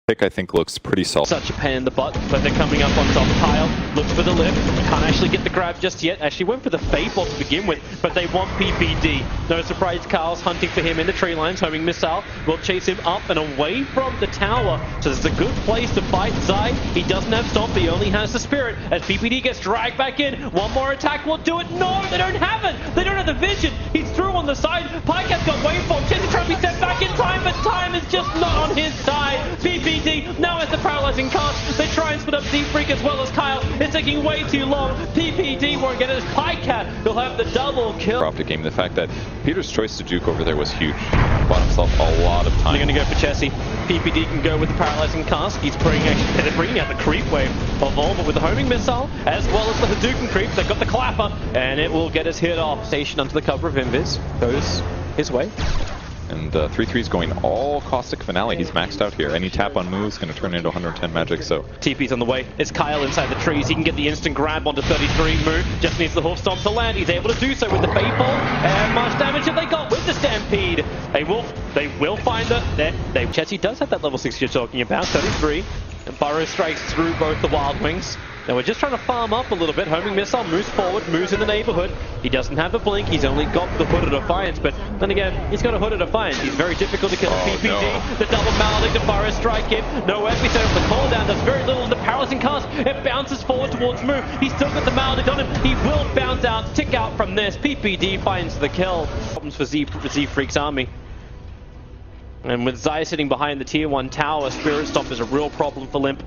Pick, I think, looks pretty solid. Such a pain in the butt, but they're coming up on top. Kyle looks for the lift, can't actually get the grab just yet. Actually went for the fade ball to begin with, but they want PPD. No surprise, Kyle's hunting for him in the tree lines. Homing missile will chase him up and away from the tower. So it's a good place to fight Zai. He doesn't have Stomp, he only has the Spirit. As PPD gets dragged back in, one more attack will do it. No, they don't have it. They don't have the vision. He's through on the side. Pycat's got waveform. Chelsea trying to be sent back in time, but time is just not on his side. PPD now has the paralyzing cast. They try and split up Z-Freak as well as Kyle. It's taking way too long. PPD won't get it as Pycat. He'll have the double kill. OPTIC game, the fact that Peter's choice to juke over there was huge. Bought himself a lot of time. They're going to go for Chessie. PPD can go with the paralyzing cast. He's bringing out the creep wave of all, but with the homing missile as well as the Hadouken creep. They've got the clapper and it will get his hit off. Station under the cover of Invis goes his way. And 3-3 is going all caustic finale. He's maxed out here. Any tap on moves going to turn into 110 magic, so... TP's on the way. It's Kyle inside the trees. He can get the instant grab onto 33. Move just needs the hoof stomp to land. He's able to do so with the fade ball. And much damage have they got with the Stampede. They will find the... Chessie does have that level 6 you're talking about. 33. And Burrow strikes through both the Wild Wings. Now we're just trying to farm up a little bit. Homing missile moves forward, moves in the neighborhood. He doesn't have the blink. He's only got the Hood of Defiance, but then again, he's got a Hood of Defiance. He's very difficult to kill. PPD, no. The double maledict to Burrow strike him. No epicenter for the call down. Does very little in the paralyzing cast. It bounces forward towards Move. He's still got the maledict on him. He will bounce out, tick out from this. PPD finds the kill. Problems for Z-Freak's army. And with Zai sitting behind the tier 1 tower, Spirit Stomp is a real problem for Limp.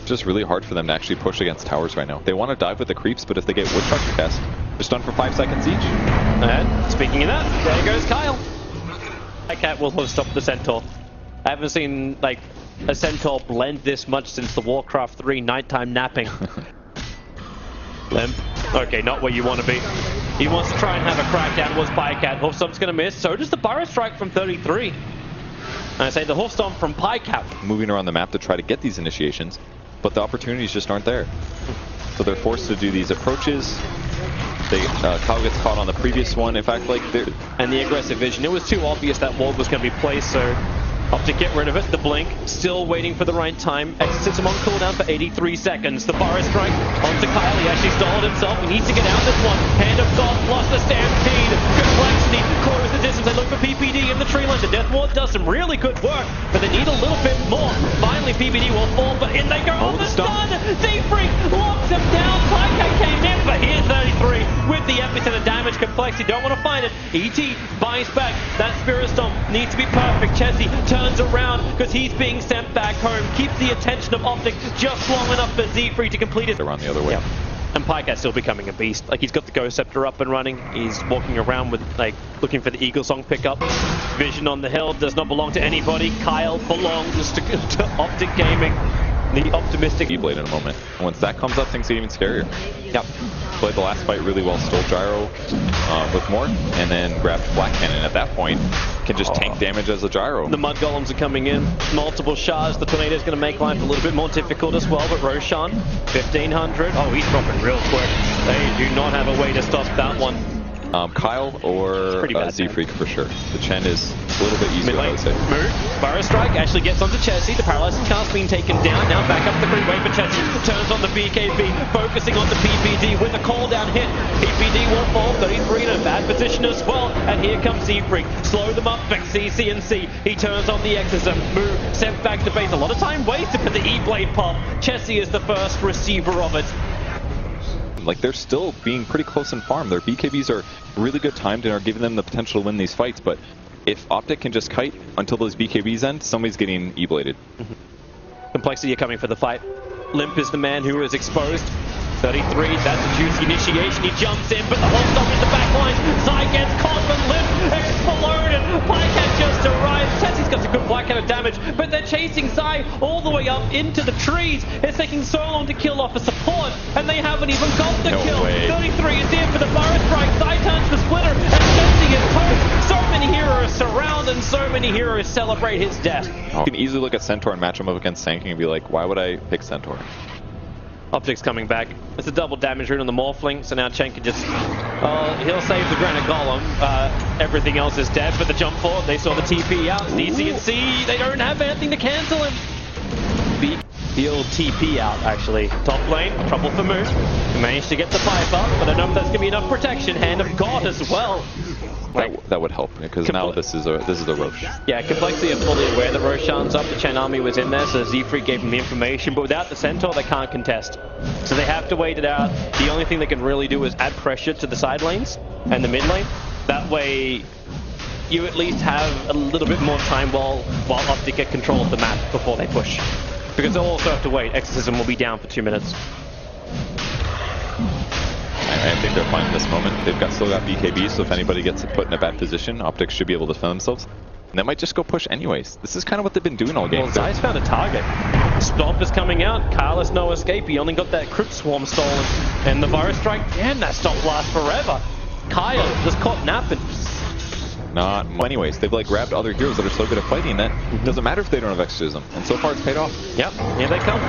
Just really hard for them to actually push against towers right now. They want to dive with the creeps, but if they get Woodchucker cast, they're stunned for 5 seconds each. And speaking of that, there goes Kyle. Pycat will have stopped the Centaur. I haven't seen like a Centaur blend this much since the Warcraft 3 nighttime napping. Limp. Okay, not where you want to be. He wants to try and have a crack down towards Pycat. Hoof Stomp's going to miss. So does the Burrow Strike from 33. And I say the Hoof Stomp from Pycat. Moving around the map to try to get these initiations, but the opportunities just aren't there. So they're forced to do these approaches. Kyle gets caught on the previous one. In fact, like they're... And the aggressive vision. It was too obvious that wall was going to be placed, so OPTIC get rid of it. The blink, still waiting for the right time. X sits him on cooldown for 83 seconds. The Burrow Strike onto Kyle. He actually stalled himself. He needs to get out this one. Hand of God plus the Stampede. Complexity, close the distance. They look for PPD in the tree line. The Death Ward does some really good work, but they need a little bit more. Finally, PPD will fall, but in they go. Oh, the stun! Z-Freak locks him down. Pycat came in, but here's 33 with the epicenter damage. Complexity don't want to find it. ET buys back. That Spirit Stomp needs to be perfect. Chessie turns around because he's being sent back home. Keeps the attention of OPTIC just long enough for Z-Freak to complete it. They're on the other way. Yep. And Pycat's still becoming a beast. Like, he's got the Ghost Scepter up and running. He's walking around with, like, looking for the Eagle Song pickup. Vision on the hill does not belong to anybody. Kyle belongs to OPTIC Gaming. The optimistic E-Blade in a moment. And once that comes up, things get even scarier. Yep. Played the last fight really well, stole Gyro with more, and then grabbed Black Cannon at that point. Can just tank damage as a Gyro. The Mud Golems are coming in. Multiple shards. The Tornado's going to make life a little bit more difficult as well, but Roshan, 1500. Oh, he's dropping real quick. They do not have a way to stop that one. Kyle or Z-Freak for sure. The Chen is a little bit easier, I would say. Move. Burrow Strike actually gets onto Chessie. The paralyzing cast being taken down. Now back up the green wave for Chessie. Turns on the BKB, focusing on the PPD with a call down hit. PPD will fall. 33 in a bad position as well. And here comes Z-Freak. Slow them up. Back CNC. He turns on the Exorcism. Move. Sent back to base. A lot of time wasted for the E-Blade pop. Chessie is the first receiver of it. Like, they're still being pretty close in farm. Their BKBs are really good timed and are giving them the potential to win these fights, but if OPTIC can just kite until those BKBs end, somebody's getting E-bladed. Complexity are coming for the fight. Limp is the man who is exposed. 33, that's a juicy initiation. He jumps in, but the whole stop in the back line. Zai gets caught, but Limp exploded. Pycat just arrived. Chessie's got some good Black Cannon damage, but they're chasing Zai all the way up into the trees. It's taking so long to kill off a support, and they haven't even got the kill. Way. 33 is in for the Burrow Strike. Zai turns the splitter, and Chessie is toast. So many heroes surround, and so many heroes celebrate his death. You can easily look at Centaur and match him up against Sanking and be like, why would I pick Centaur? OPTIC's coming back. It's a double damage rune on the Morphling, so now Chen can just... he'll save the Granite Golem. Everything else is dead, but the jump forward, they saw the TP out. DC and C, they don't have anything to cancel him. He'll TP out, actually. Top lane, trouble for Moo. He managed to get the pipe up, but I don't know if that's going to be enough protection. Hand of God as well. That would help, because now this is a Roche. Yeah, Complexity are fully aware that Roshan's up. The Chen army was in there, so Z-Freak gave them the information, but without the Centaur, they can't contest. So they have to wait it out. The only thing they can really do is add pressure to the side lanes and the mid lane. That way, you at least have a little bit more time while OPTIC get control of the map before they push. Because they'll also have to wait. Exorcism will be down for 2 minutes. I think they're fine in this moment. They've still got BKB, so if anybody gets put in a bad position, OPTIC should be able to defend themselves. And they might just go push anyways. This is kind of what they've been doing all game. Well, Zai's found a target. Stomp is coming out. Kyle has no escape. He only got that Crypt Swarm stolen. And the Virus Strike, damn, that Stomp lasts forever. Kyle just caught napping. Not anyways. They've like grabbed other heroes that are so good at fighting that it doesn't matter if they don't have exorcism. And so far it's paid off. Yep, here they come.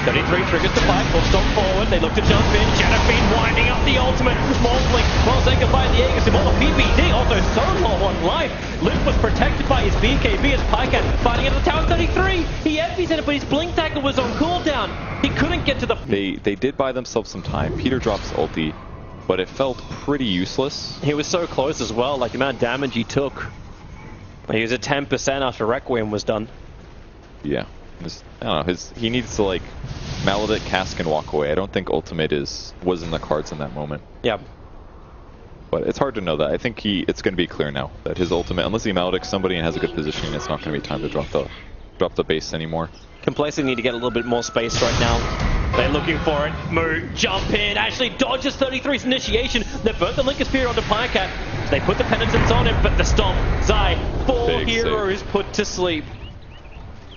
33 triggers the fight, full stomp forward, they look to jump in, Jennifer winding up the ultimate, Morphling, well saying goodbye to the Aegis, all the PPD, also so low on life. Luke was protected by his BKB as Pycat fighting at the tower 33. He empties it, but his Blink Tackle was on cooldown. He couldn't get to the... They did buy themselves some time. Peter drops ulti, but it felt pretty useless. He was so close as well, like the amount of damage he took. He was at 10% after Requiem was done. Yeah. I don't know, he needs to like Maledit, Cask, and walk away. I don't think ultimate was in the cards in that moment. Yeah. But it's hard to know that. I think it's going to be clear now that his ultimate, unless he Maledicts somebody and has a good positioning, it's not going to be time to drop the base anymore. Complexity need to get a little bit more space right now. They're looking for it. Moo, jump in, actually dodges 33's initiation. They burnt the Linker Spear onto Pycat. They put the penitence on him, but the stomp. Zai, 4 heroes put to sleep.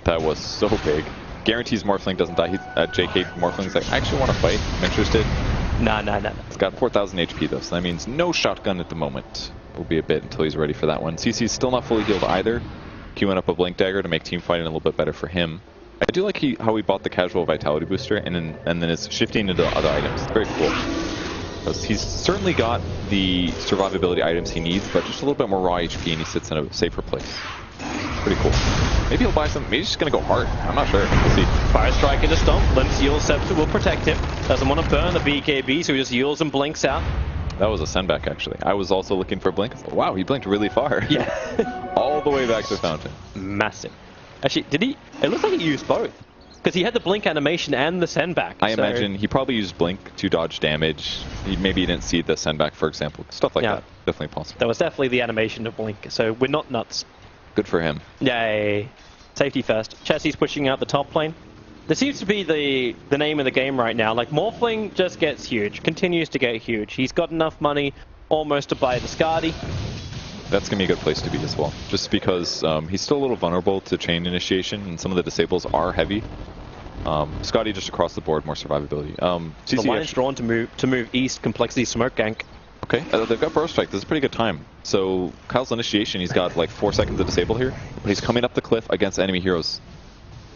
That was so big. Guarantees Morphling doesn't die. JK Morphling's like, I actually want to fight. I'm interested. Nah. It's got 4,000 HP though, so that means no shotgun at the moment. Will be a bit until he's ready for that one. CC's still not fully healed either. Queuing up a Blink Dagger to make team fighting a little bit better for him. I do like how he bought the casual Vitality Booster and then it's shifting into other items. It's very cool. Because he's certainly got the survivability items he needs, but just a little bit more raw HP and he sits in a safer place. Pretty cool. Maybe he'll buy some. Maybe he's just gonna go hard. I'm not sure. We'll see. Fire Strike into Stomp. Limps Yule Scepter will protect him. Doesn't want to burn the BKB, so he just Yules and blinks out. That was a sendback, actually. I was also looking for blink. Wow, he blinked really far. Yeah. All the way back to Fountain. Massive. Actually, did he? It looks like he used both. Because he had the blink animation and the sendback. I imagine he probably used blink to dodge damage. Maybe he didn't see the sendback, for example. Stuff like that. Definitely possible. That was definitely the animation to blink, so we're not nuts. Good for him. Yay. Safety first. Chessie's pushing out the top lane. This seems to be the name of the game right now. Like, Morphling just gets huge. Continues to get huge. He's got enough money almost to buy the Skadi. That's going to be a good place to be as well. Just because he's still a little vulnerable to chain initiation, and some of the disables are heavy. Skadi just across the board, more survivability. The line's drawn to move east, Complexity Smoke Gank. Okay, they've got Burst Strike. This is a pretty good time. So Kyle's initiation, he's got like 4 seconds to disable here, but he's coming up the cliff against enemy heroes.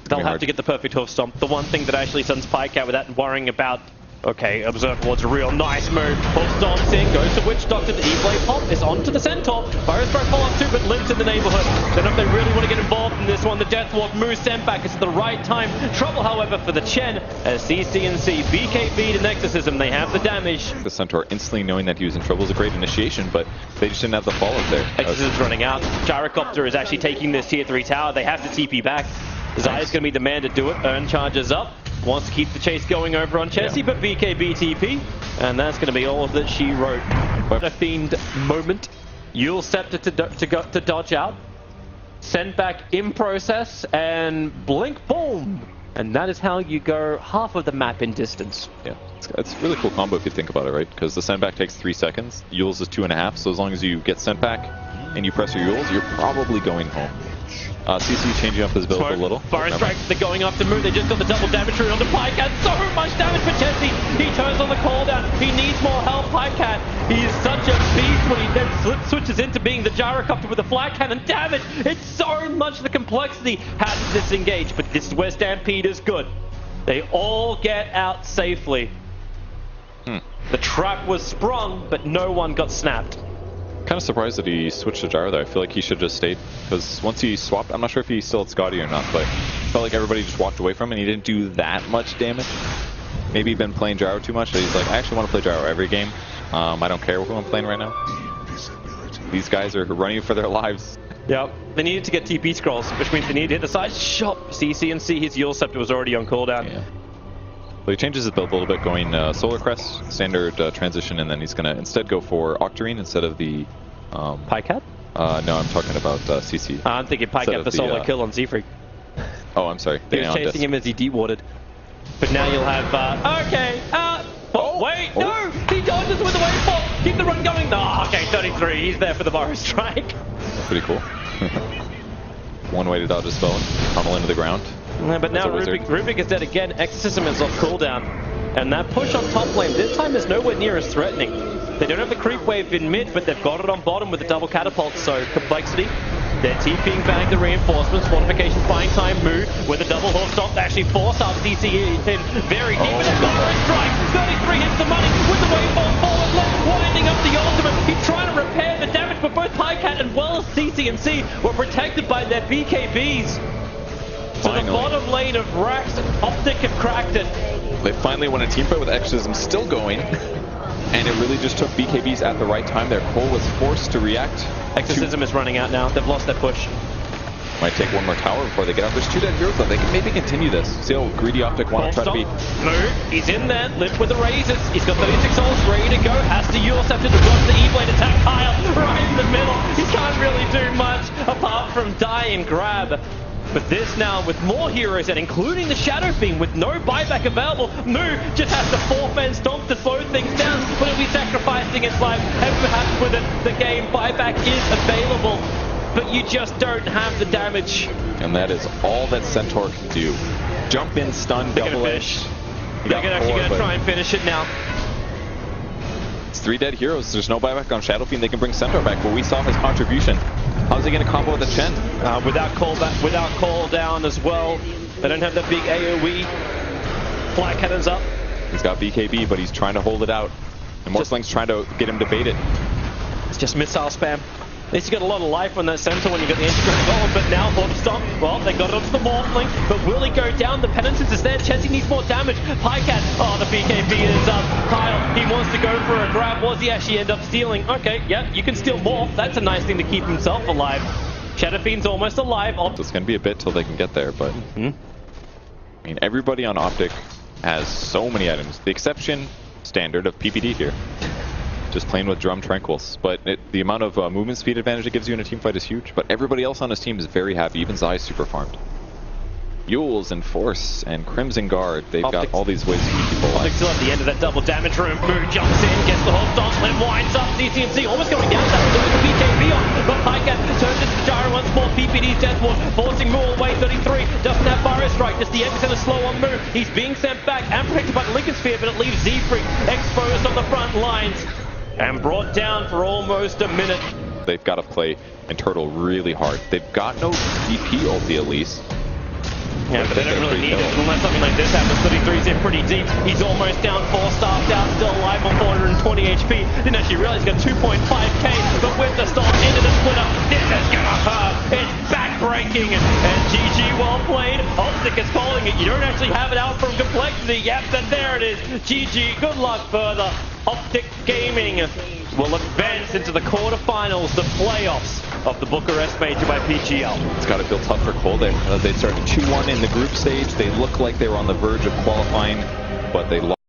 They'll have to get the perfect hoof stomp. The one thing that actually sends Pyke out without worrying about, okay, Observe Ward's a real nice move. Hoof stomps in, goes to Witch Doctor, the E-Blade pop is onto the Centaur. Fire Strike follow up too, but Limps in the neighborhood. Don't know if they really want to get involved in this one. The Death Walk moves sent back. It's at the right time. Trouble, however, for the Chen as CC&C, BKB and Exorcism, they have the damage. The Centaur instantly knowing that he was in trouble is a great initiation, but they just didn't have the follow-up there. Exorcism's running out. Gyrocopter is actually taking this tier 3 tower. They have to TP back. Zai's going to be the man to do it. Earn charges up. Wants to keep the chase going over on Chessie, but BKB TP. And that's going to be all that she wrote. A Fiend moment. Yule Scepter to dodge out. Send back in process. And blink, boom. And that is how you go half of the map in distance. Yeah, it's a really cool combo if you think about it, right? Because the send back takes 3 seconds. Yule's is 2.5. So as long as you get sent back and you press your Yules, you're probably going home. CC changing up his build a little. Fire Strike, they're going off the move. They just got the double damage through on the Pycat. So much damage for Chessie. He turns on the cooldown. He needs more help, Pycat. He is such a beast when he then switches into being the Gyrocopter with the flat cannon. Damage. It's so much the Complexity has to disengage. But this is where Stampede is good. They all get out safely. The trap was sprung, but no one got snapped. Kind of surprised that he switched to Gyro there. I feel like he should have just stayed, because once he swapped, I'm not sure if he still had Skadi or not, but felt like everybody just walked away from him, and he didn't do that much damage. Maybe he'd been playing Gyro too much, so he's like, I actually want to play Gyro every game. I don't care who I'm playing right now. These guys are running for their lives. Yep, they needed to get TP scrolls, which means they needed to hit the side shot. CC, his Yule Scepter was already on cooldown. Yeah. Well, he changes his build a little bit, going Solar Crest, standard transition, and then he's going to instead go for Octarine instead of the... Pycat? No, I'm talking about CC. I'm thinking Pycat the solo kill on Z-Freak. Oh, I'm sorry. He was chasing him as he de-warded. But now you'll have... okay, wait, no! He dodges with the wavefall! Keep the run going! Oh, okay, 33, he's there for the Burrow Strike. Pretty cool. One way to dodge a spell and tunnel into the ground. Yeah, but now Rubik is dead again. Exorcism is off cooldown. And that push on top lane this time is nowhere near as threatening. They don't have the creep wave in mid, but they've got it on bottom with the double catapult, so complexity. They're TPing back the reinforcements, fortifications buying time, move with a double hoof stop to actually force up CC in very deep, and they've got a strike. 33 hits the money with the wavefall forward left, winding up the ultimate. He's trying to repair the damage, but both Pycat and well as CC were protected by their BKBs. So the bottom lane of Rax, OPTIC have cracked it. They finally won a team fight with Exorcism still going. And it really just took BKBs at the right time there. Cole was forced to react. Exorcism is running out now. They've lost their push. Might take one more tower before they get out. There's 2 dead heroes though. They can maybe continue this. See how greedy OPTIC want to try to be. Move. He's in there. Lift with the razors. He's got 36 souls ready to go. Has to Yule Scepter to dodge the E-Blade attack. Kyle right in the middle. He can't really do much apart from die and grab. But this now, with more heroes and including the Shadow Fiend with no buyback available, Moo just has to four-man stomp to slow things down, but he'll be sacrificing his life. And perhaps with it, the game buyback is available, but you just don't have the damage. And that is all that Centaur can do. Jump in, stun, double edge. They're actually going to try and finish it now. It's 3 dead heroes. There's no buyback on Shadow Fiend. They can bring Centaur back, but we saw his contribution. How's he going to combo with the Chen? Without call down as well. They don't have that big AoE. Fly cannons up. He's got BKB, but he's trying to hold it out. And Morsling's trying to get him to bait it. It's just missile spam. At least you got a lot of life on that center when you got the integrated golem, but now Mortal Stomp, well, they got it onto the Morphling, but will he go down? The Penitence is there, Chessie needs more damage. Pycat, oh, the BKB is up. Kyle, he wants to go for a grab. Was he actually end up stealing? Okay, yeah, you can steal Morph. That's a nice thing to keep himself alive. Shadow Fiend's almost alive. It's going to be a bit till they can get there, but... I mean, everybody on OPTIC has so many items. The exception, standard, of PPD here. Just playing with Drum Tranquils. But the amount of movement speed advantage it gives you in a team fight is huge. But everybody else on his team is very happy. Even Zai's super farmed. Yules and Force and Crimson Guard. They've got all these ways to keep people alive. Still at the end of that double damage room. Moo jumps in, gets the whole stop, then winds up. CC almost going down. That was the BKB on. But Pycat turns into the Gyro once more. PPD's Deathward, forcing Moo away. 33 doesn't have Burrow Strike. Just the X and a slow on Moo. He's being sent back and protected by the Lincoln Sphere, but it leaves Z-Freak exposed on the front lines. And brought down for almost a minute. They've got to play and turtle really hard. They've got no DP ulti at least. Yeah, but they don't really need it unless something like this happens. 33's in pretty deep. He's almost down, 4 staffed out, still alive on 420 HP. Didn't actually realize he's got 2.5k, but with the start into the splitter, this is gonna hurt. It's back-breaking, and GG well played. OPTIC is calling it. You don't actually have it out from complexity. Yep, then there it is. GG, good luck further. OPTIC Gaming will advance into the quarterfinals, the playoffs of the Bucharest Major by PGL. It's got to feel tough for Cole. They started 2-1 in the group stage. They looked like they were on the verge of qualifying, but they lost.